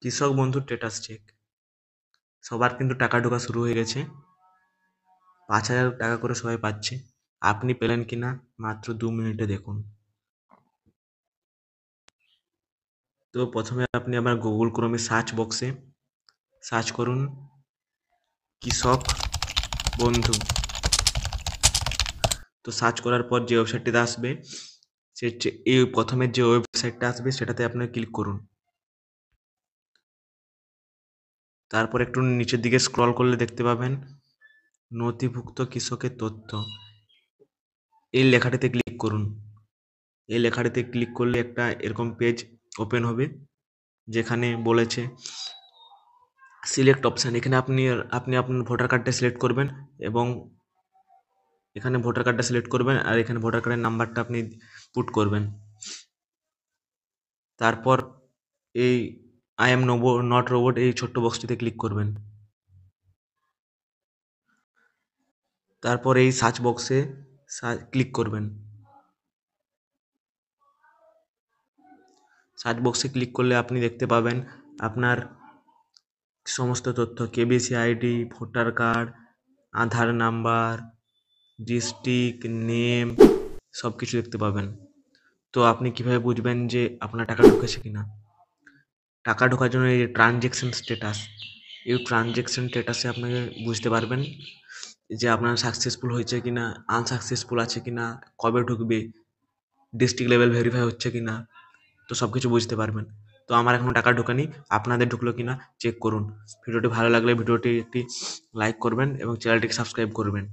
কৃষক বন্ধু status check. সবার কিন্তু টাকা ঢোকা শুরু হয়ে গেছে। ৫,০০০ টাকা করে সবাই পাচ্ছে। আপনি পেলেন কিনা মাত্র ২ মিনিটে দেখুন। তো প্রথমে আপনি আমার গুগল ক্রোমে সার্চ বক্সে সার্চ করুন কৃষক বন্ধু। তো সার্চ করার পর যে ওয়েবসাইটটিতে আসবে এই প্রথমের যে ওয়েবসাইটটা আসবে সেটাতে আপনার ক্লিক করুন। তারপর একটু নিচের দিকে স্ক্রল করলে দেখতে পাবেন নথিভুক্ত কৃষকের তথ্য। এই লেখাটিতে ক্লিক করুন। এই লেখাটিতে ক্লিক করলে একটা এরকম পেজ ওপেন হবে, যেখানে বলেছে সিলেক্ট অপশান। এখানে আপনি আপনি আপনার ভোটার কার্ডটা সিলেক্ট করবেন এবং এখানে ভোটার কার্ডটা সিলেক্ট করবেন আর এখানে ভোটার কার্ডের নাম্বারটা আপনি পুট করবেন। তারপর এই আই এম নট রোবট এই ছোট্ট বক্সটিতে ক্লিক করবেন। তারপর এই সার্চ বক্সে ক্লিক করবেন। সার্চ বক্সে ক্লিক করলে আপনি দেখতে পাবেন আপনার সমস্ত তথ্য, কেবিসি আইডি, ভোটার কার্ড, আধার নাম্বার, ডিস্ট্রিক্ট নেম, সব কিছু দেখতে পাবেন। তো আপনি কিভাবে বুঝবেন যে আপনার টাকা ঢুকেছে কিনা? টাকা ঢোকার জন্য এই ট্রানজ্যাকশন স্ট্যাটাস, এই ট্রানজ্যাকশন স্ট্যাটাসে আপনাকে বুঝতে পারবেন যে আপনার সাকসেসফুল হয়েছে কিনা, আনসাকসেসফুল আছে কিনা, কবে ঢুকবে, ডিস্ট্রিক্ট লেভেল ভেরিফাই হচ্ছে কিনা, তো সব কিছু বুঝতে পারবেন। তো আমার এখনো টাকা ঢোকেনি, আপনাদের ঢুকলো কিনা চেক করুন। ভিডিওটি ভালো লাগলে ভিডিওটি একটি লাইক করবেন এবং চ্যানেলটিকে সাবস্ক্রাইব করবেন।